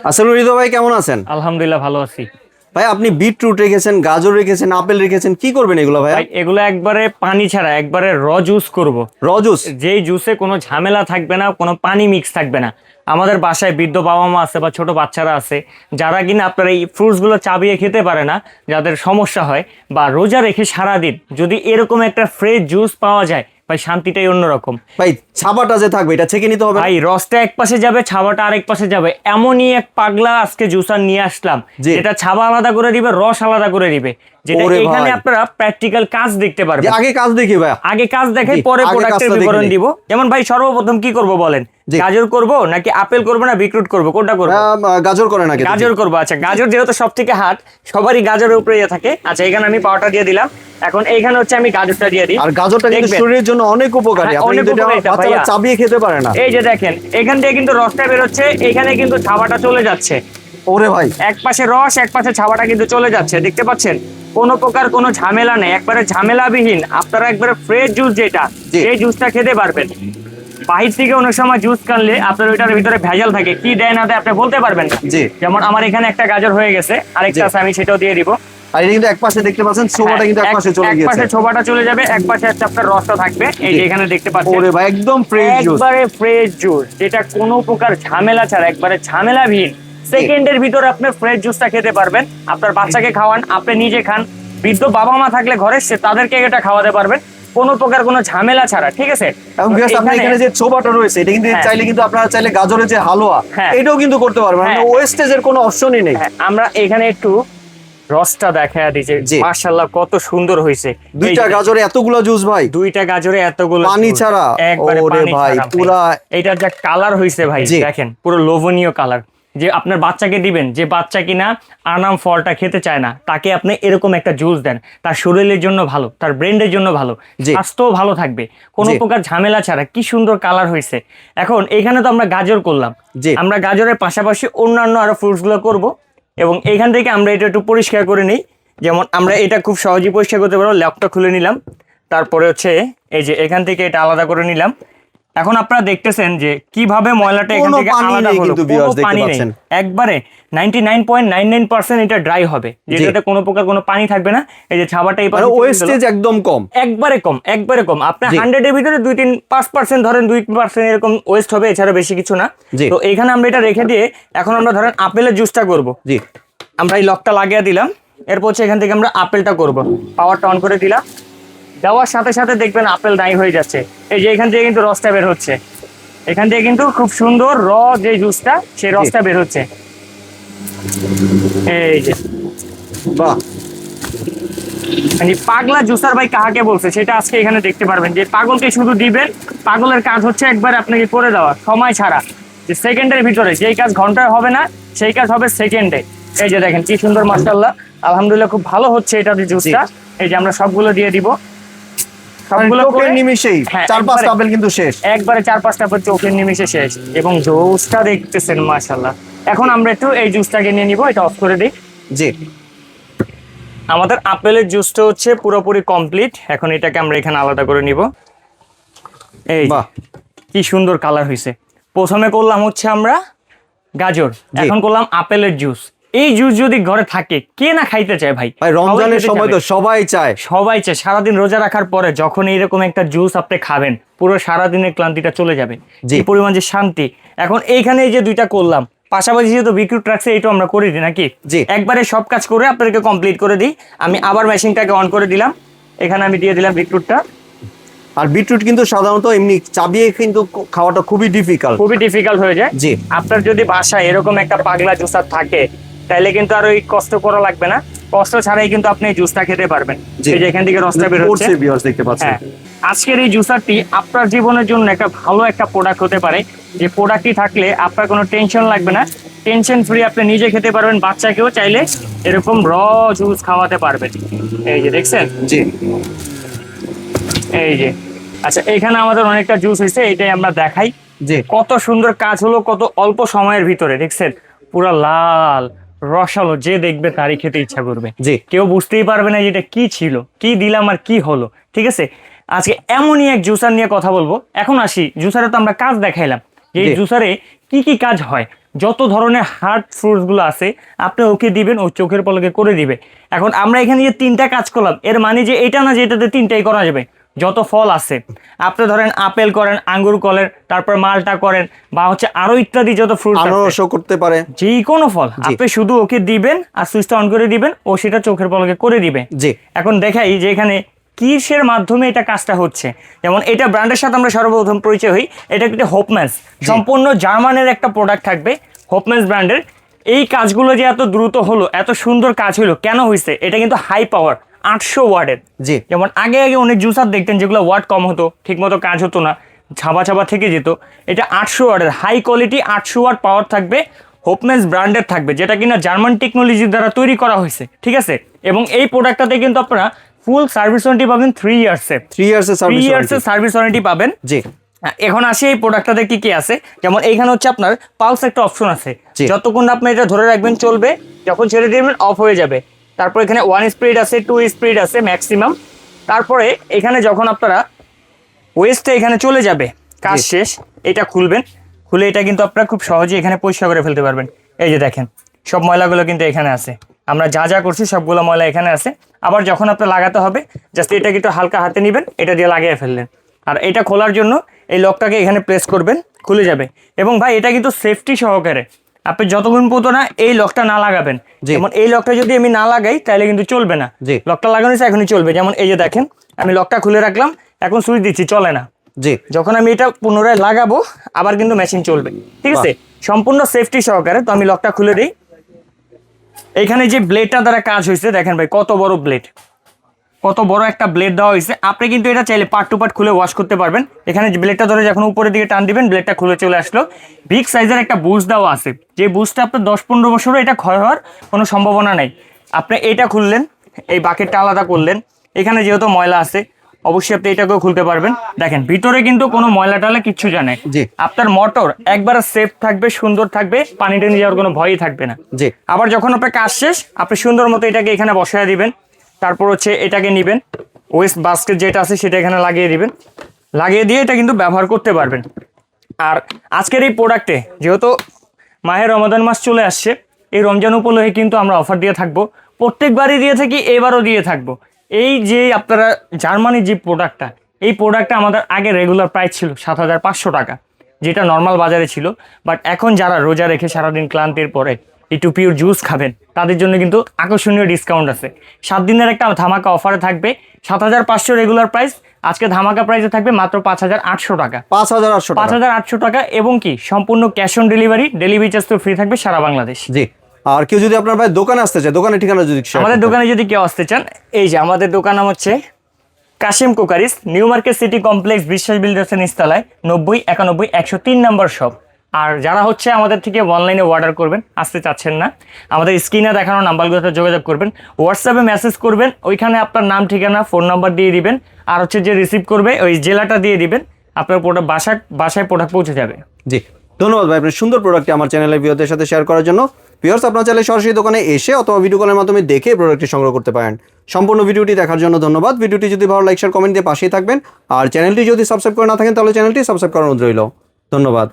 আসলে হৃদয় ভাই কেমন আছেন? আলহামদুলিল্লাহ ভালো আছি। ভাই আপনি বিটরুট রেখেছেন, গাজর রেখেছেন, আপেল রেখেছেন, কি করবেন এগুলো ভাই? ভাই এগুলো একবারে পানি ছাড়া একবারে জুস করব। জুস? যেই জুসে কোনো ঝামেলা থাকবে না, কোনো পানি মিক্স থাকবে না। আমাদের বাসায় বৃদ্ধ বাবা মা আছে বা ছোট বাচ্চারা আছে যারা কিনা আপনার এই ফ্রুটসগুলো চাবিয়ে খেতে পারে না, যাদের সমস্যা হয়, বা রোজা রেখে সারাদিন যদি এরকম একটা ফ্রেশ জুস পাওয়া যায় ভাই, শান্তিটাই অন্যরকম। ভাই ছাবাটা যে থাকবে এটা ছেঁকে নিতে হবে? ভাই রসটা এক পাশে যাবে, ছাবাটা আরেক পাশে যাবে, এমনই এক পাগলা আজকে জুসার নিয়ে আসলাম যেটা ছাবা আলাদা করে দিবে, রস আলাদা করে দিবে, যেটা এখানে আপনারা প্র্যাকটিক্যাল কাজ দেখতে পারবেন। আগে কাজ দেখি ভাই, আগে কাজ দেখাই, পরে প্রোডাক্টের বিবরণ দিব। যেমন ভাই সর্বপ্রথম কি করব বলেন? গাজর করব নাকি আপেল করব না বিটরুট করব, কোনটা করব? গাজর করে নাকি? গাজর করব। আচ্ছা, গাজর যেহেতু সবথেকে হার্ড, সবারই গাজরের উপরে থাকে। আচ্ছা, এখানে আমি পাউডারটা দিয়ে দিলাম। এখন এইখানে হচ্ছে আমি গাজরটা দিয়ে দিই। আর গাজরটা কিন্তু শরীরের জন্য অনেক উপকারী, আপনি কিন্তু এটা বাচ্চারা চাবিয়ে খেতে পারে না। এই যে দেখেন, এখান থেকে কিন্তু রসটা বের হচ্ছে, এখানে কিন্তু ছাবাটা চলে যাচ্ছে। ওরে ভাই, এক পাশে রস, এক পাশে ছাবাটা কিন্তু চলে যাচ্ছে, দেখতে পাচ্ছেন? কোনো প্রকার কোনো ঝামেলা নেই, একবারে ঝামেলাবিহীন আপনারা একবারে ফ্রেশ জুস যেটা, এই জুসটা খেতে পারবেন। বাহির থেকে অনেক সময় জুস কানলে আপনার ওইটার ভিতরে ভেজাল থাকে, কি দেয় না দেয় আপনি বলতে পারবেন না। যেমন আমার এখানে একটা গাজর হয়ে গেছে, আরেকটা আছে, আমি সেটাও দিয়ে দিব। আর এটা কিন্তু এক পাশে দেখতে পাচ্ছেন ছোবাটা কিন্তু এক পাশে চলে গিয়েছে, এক পাশে ছোবাটা চলে যাবে, এক পাশে হচ্ছে আপনার রসটা থাকবে। এই যে এখানে দেখতে পাচ্ছেন, ওরে ভাই একদম ফ্রেশ জুস, একবারে ফ্রেশ জুস, যেটা কোনো প্রকার ঝামেলা ছাড়া, একবারে ঝামেলাবিহীন সেকেন্ডের ভিতরে আপনি ফ্রেশ জুসটা খেতে পারবেন। আপনার বাচ্চাকে খাওয়ান, আপনি নিজে খান, বৃদ্ধ বাবা মা থাকলে ঘরে সে তাদেরকে এটা খাওয়াতে পারবেন কোনো প্রকার কোনো ঝামেলা ছাড়া, ঠিক আছে? এবং আপনার এখানে যে ছোবাটা রয়েছে এটা কিন্তু চাইলে কিন্তু আপনারা চাইলে গাজরের যে হালুয়া এটাও কিন্তু করতে পারবেন, মানে ওয়েস্টেজের কোনো অপশনই নেই। আমরা এখানে একটু রসটা দেখায়া দিয়েছে, মাশাআল্লাহ কত সুন্দর হয়েছে। দুইটা গাজরে এতগুলো জুস ভাই, দুইটা গাজরে এতগুলো পানি ছাড়া, একবারে পানি ছাড়া পুরা। এটার যা কালার হয়েছে ভাই দেখেন, পুরো লোভনীয় কালার। যে আপনার বাচ্চাকে দিবেন, যে বাচ্চা কিনা আনাম ফলটা খেতে চায় না, তাকে আপনি এরকম একটা জুস দেন, তার শরীরের জন্য ভালো, তার ব্রেনের জন্য ভালো, স্বাস্থ্যও ভালো থাকবে, কোনো প্রকার ঝামেলা ছাড়া। কি সুন্দর কালার হয়েছে। এখন এখানে তো আমরা গাজর করলাম, আমরা গাজরের পাশাপাশি অন্যান্য আরো ফ্রুটস গুলো করবো, এবং এইখান থেকে আমরা এটা একটু পরিষ্কার করে নিই। যেমন আমরা এটা খুব সহজেই পরিষ্কার করতে পারবো। ল্যাপটপ খুলে নিলাম, তারপরে হচ্ছে এই যে এখান থেকে এটা আলাদা করে নিলাম। এখন আপনারা দেখতেছেন যে কিভাবে ময়লাটা এখান থেকে আলাদা হলো, কোনো পানি নেই, একবারে 99.99% এটা ড্রাই হবে, যেটাতে কোনো প্রকার কোনো পানি থাকবে না। এই যে ছাবাটা এই পাশে ওয়েস্টেজ একদম কম, একবারে কম, একবারে কম। আপনার 100 এর ভিতরে 2-3-5% ধরেন, 2% এরকম ওয়েস্ট হবে, এছাড়া বেশি কিছু না। তো এইখানে আমরা এটা রেখে দিয়ে এখন আমরা ধরেন আপেলের জুসটা করব। আমরা এই লকটা লাগিয়ে দিলাম, এরপর হচ্ছে এখান থেকে আমরা আপেলটা করব। পাওয়ারটা অন করে দিলাম, দেওয়ার সাথে সাথে দেখবেন আপেল নাই হয়ে যাচ্ছে। এই যে এখান থেকে কিন্তু রসটা বের হচ্ছে, এখান থেকে কিন্তু খুব সুন্দর যে জুসটা, সেই রসটা বের হচ্ছে। এই যে বাহ, মানে পাগলা জুসার ভাই কাহাকে বলছে সেটা আজকে এখানে দেখতে পারবেন। যে পাগলকে শুধু দিবেন, পাগলের কাজ হচ্ছে একবার আপনাকে করে দেওয়া সময় ছাড়া, যে সেকেন্ডের ভিতরে যেই কাজ ঘন্টায় হবে না সেই কাজ হবে সেকেন্ডে। এই যে দেখেন কি সুন্দর, মাশাআল্লাহ আলহামদুলিল্লাহ খুব ভালো হচ্ছে এটা জুসটা। এই যে আমরা সবগুলো দিয়ে দিব, সবগুলো করে নিমিশেই 4-5টা আপেল কিন্তু শেষ, একবারে 4-5টা আপেল চোখের নিমিশে শেষ। এবং জুসটা দেখতেছেন মাশাআল্লাহ। এখন আমরা একটু এই জুসটাকে নিয়ে নিব, এটা অফ করে দিই। জি, আমাদের আপেলের জুসটা হচ্ছে পুরোপুরি কমপ্লিট। এখন এটাকে আমরা এখানে আলাদা করে নিব। এই কি সুন্দর কালার হয়েছে। প্রথমে করলাম হচ্ছে আমরা গাজর, এখন করলাম আপেলের জুস। এই জুস যদি ঘরে থাকে কে না খাইতে চায় ভাই? রমজানের সময় তো সবাই চায়, সবাই চায়। সারাদিন রোজা রাখার পরে যখন এইরকম একটা জুস আপনি খাবেন, পুরো সারাদিনের ক্লান্তিটা চলে যাবে, যে পরিমাণ যে শান্তি। এখন এইখানে এই যে দুইটা করলাম, পাশাপাশি যেহেতু বিটরুট রাখছে এটাও আমরা করে দিই নাকি, একবারে সব কাজ করে আপনাদেরকে কমপ্লিট করে দিই। আমি আবার মেশিনটাকে অন করে দিলাম, এখানে আমি দিয়ে দিলাম বিটরুটটা। আর বিটরুট কিন্তু সাধারণত এমনি চাবিয়ে কিন্তু খাওয়াটা খুবই ডিফিকাল্ট হয়ে যায়। আপনার যদি বাসায় এরকম একটা পাগলা জুসার থাকে তাহলে কিন্তু আর ওই কষ্ট করা লাগবে না, কষ্ট ছাড়াই কিন্তু আপনি এই জুসটা খেতে পারবেন। এই যে এখান থেকে রসটা বের হচ্ছে, দেখতে পাচ্ছেন। আজকের এই জুসারটি আপনার জীবনের জন্য একটা ভালো একটা প্রোডাক্ট হতে পারে, যে প্রোডাক্টটি থাকলে আপনার কোনো টেনশন লাগবে না, টেনশন ফ্রি আপনি নিজে খেতে পারবেন, বাচ্চাকেও চাইলে এরকম জুস খাওয়াতে পারবেন। এই যে দেখছেন, এই যে আচ্ছা এখানে আমাদের অনেকটা জুস হয়েছে, এটাই আমরা দেখাই যে কত সুন্দর কাজ হলো, কত অল্প সময়ের ভিতরে। দেখছেন পুরা লাল রসালো, যে দেখবে তারই খেতে ইচ্ছা করবে, কেউ বুঝতেই পারবে না যেটা কি ছিল, কি দিলাম আর কি হলো। ঠিক আছে, আজকে এমনই এক জুসার নিয়ে কথা বলবো। এখন আসি জুসারে, তো আমরা কাজ দেখাইলাম যে এই জুসারে কি কি কাজ হয়। যত ধরনের হার্ড ফ্রুটসগুলো আছে আপনি ওকে দিবেন, ও চোখের পলকে করে দিবে। এখন আমরা এখানে যে 3টা কাজ করলাম, এর মানে যে এটা না যে এটাতে 3টাই করা যাবে। যত ফল আছে আপনি ধরেন আপেল করেন, আঙ্গুর করেন, তারপর মালটা করেন, বা হচ্ছে আরো ইত্যাদি যত ফ্রুট আনারসও করতে পারে, যে কোনো ফল আপনি শুধু ওকে দিবেন আর সুইচটা অন করে দিবেন, ও সেটা চোখের পলকে করে দিবে। জি এখন দেখাই যে এখানে কিসের মাধ্যমে এটা কাজটা হচ্ছে। যেমন এটা ব্র্যান্ডের সাথে আমরা সর্বপ্রথম পরিচয় হই, এটা একটা হোপম্যান্স, সম্পূর্ণ জার্মানের একটা প্রোডাক্ট থাকবে হোপম্যান্স ব্র্যান্ডের। এই কাজগুলো যে এত দ্রুত হলো, এত সুন্দর কাজ হলো, কেন হয়েছে? এটা কিন্তু হাই পাওয়ার 800 ওয়াটের। জি যেমন আগে অনেক জুসার দেখতেন যেগুলো ওয়াট কম হতো, ঠিক মতো কাজ হতো না, ছাবা ছাবা থেকে যেত। এটা 800 ওয়াটের হাই কোয়ালিটি 800 ওয়াট পাওয়ার থাকবে, হোপম্যান্স ব্র্যান্ডের থাকবে, যেটা কিনা জার্মান টেকনোলজির দ্বারা তৈরি করা হয়েছে, ঠিক আছে। এবং এই প্রোডাক্টটাতে কিন্তু আপনারা ফুল সার্ভিস ওয়ারেন্টি পাবেন 3 ইয়ার্সে, 3 ইয়ার্সের সার্ভিস ওয়ারেন্টি পাবেন। জি এখন আসি এই প্রোডাক্টটাতে কি কি আছে। যেমন এইখানে হচ্ছে আপনার পালস একটা অপশন আছে, যতক্ষণ আপনি এটা ধরে রাখবেন চলবে, যখন ছেড়ে দিবেন অফ হয়ে যাবে। তারপর এখানে 1 স্পিড আছে, 2 স্পিড আছে ম্যাক্সিমাম। তারপরে এখানে যখন আপনারা ওয়েস্টে এখানে চলে যাবে, কাজ শেষ, এটা খুলবেন, খুলে এটা কিন্তু আপনারা খুব সহজে এখানে পরিষ্কার করে ফেলতে পারবেন। এই যে দেখেন সব ময়লাগুলো কিন্তু এখানে আছে, আমরা যা যা করছি সবগুলো ময়লা এখানে আছে। আবার যখন আপনার লাগাতে হবে জাস্ট এটা কিন্তু হালকা হাতে নেবেন, এটা দিয়ে লাগিয়ে ফেললেন। আর এটা খোলার জন্য এই লকটাকে এখানে প্রেস করবেন, খুলে যাবে। এবং ভাই এটা কিন্তু সেফটি সহকারে, আপনি যতক্ষণ পর্যন্ত না এই লকটা না লাগাবেন, যেমন এই লকটা যদি আমি না লাগাই তাহলে কিন্তু চলবে না। লকটা লাগানো হয়েছে এখনই চলবে। যেমন এই যে দেখেন আমি লকটা খুলে রাখলাম, এখন সুইচ দিচ্ছি, চলে না। জি যখন আমি এটা পুনরায় লাগাবো আবার কিন্তু মেশিন চলবে, ঠিক আছে, সম্পূর্ণ সেফটি সহকারে। তো আমি লকটা খুলে দিই। এইখানে যে ব্লেডটা দ্বারা কাজ হয়েছে দেখেন ভাই, কত বড় ব্লেড, কত বড় একটা ব্লেড দেওয়া হয়েছে। আপনি কিন্তু এটা চাইলে পার্ট টু পার্ট খুলে ওয়াশ করতে পারবেন। এখানে ব্লেডটা ধরে যখন উপরের দিকে টান দিবেন ব্লেডটা খুলে চলে আসলো। বিগ সাইজের একটা বুশ দেওয়া আছে, যে বুশটা আপনার 10-15 বছরও এটা ক্ষয় হওয়ার কোনো সম্ভাবনা নাই। আপনি এটা খুললেন, এই বাকেটটা আলাদা করলেন, এখানে যেহেতু ময়লা আছে অবশ্যই আপনি এটাকেও খুলতে পারবেন। দেখেন ভিতরে কিন্তু কোনো ময়লা টালা কিচ্ছু জানে, আপনার মোটর একবার সেফ থাকবে, সুন্দর থাকবে, পানি টেনে যাওয়ার কোনো ভয়ই থাকবে না। আবার যখন আপনার কাজ শেষ আপনি সুন্দর মতো এটাকে এখানে বসায় দিবেন। তারপর হচ্ছে এটাকে নেবেন, ওয়েস্ট বাস্কেট যেটা আছে সেটা এখানে লাগিয়ে দিবেন, লাগিয়ে দিয়ে এটা কিন্তু ব্যবহার করতে পারবেন। আর আজকের এই প্রোডাক্টে যেহেতু মাহে রমাদান মাস চলে আসছে, এই রমজান উপলক্ষে কিন্তু আমরা অফার দিয়ে থাকবো, প্রত্যেকবারই দিয়ে থাকি, এবারও দিয়ে থাকবো। এই যে আপনারা জার্মানির যে প্রোডাক্টটা, এই প্রোডাক্টটা আমাদের আগে রেগুলার প্রাইস ছিল 7500 টাকা, যেটা নর্মাল বাজারে ছিল। বাট এখন যারা রোজা রেখে সারাদিন ক্লান্তির পরে একটু পিওর জুস খাবেন তাদের জন্য কিন্তু আকর্ষণীয় ডিসকাউন্ট আছে। 7 দিনের একটা ধামাকা অফারে থাকবে। 7500 রেগুলার প্রাইস, আজকে ধামাকা প্রাইসে থাকবে মাত্র 5800 টাকা, 5800 টাকা। এবং কি সম্পূর্ণ cash on delivery, delivery charge তো ফ্রি থাকবে সারা বাংলাদেশ। জি আর কেউ যদি আপনার ভাই দোকানে আসতে চায়, দোকানের ঠিকানা যদি আমাদের দোকানে যদি কেউ আসতে চান, এই যে আমাদের দোকান নাম হচ্ছে Kashim cookeries, new market city complex, Biswas বিল্ডার্সের নিচতলায় 90-91-103 নম্বর শপ। আর যারা হচ্ছে আমাদের থেকে অনলাইনে অর্ডার করবেন, আসতে চাচ্ছেন না, আমাদের স্ক্রিনে দেখানো নাম্বারগুলোতে যোগাযোগ করবেন, হোয়াটসঅ্যাপে মেসেজ করবেন, ওইখানে আপনার নাম, ঠিকানা, ফোন নাম্বার দিয়ে দিবেন। আর হচ্ছে যে রিসিভ করবে ওই জেলাটা দিয়ে দিবেন, আপনার প্রোডাক্ট বাসায় প্রোডাক্ট পৌঁছে যাবে। জি ধন্যবাদ ভাই আপনার সুন্দর প্রোডাক্টটি আমার চ্যানেলের ভিউয়ারদের সাথে শেয়ার করার জন্য। ভিউয়ার্স আপনারা চাইলে সরাসরি দোকানে এসে অথবা ভিডিও কলের মাধ্যমে দেখে প্রোডাক্টটি সংগ্রহ করতে পারেন। সম্পূর্ণ ভিডিওটি দেখার জন্য ধন্যবাদ। ভিডিওটি যদি ভালো লাইক শেয়ার কমেন্ট দিয়ে পাশেই থাকবেন। আর চ্যানেলটি যদি সাবস্ক্রাইব করে না থাকেন তাহলে চ্যানেলটি সাবস্ক্রাইব করার অনুরোধ রইল। ধন্যবাদ।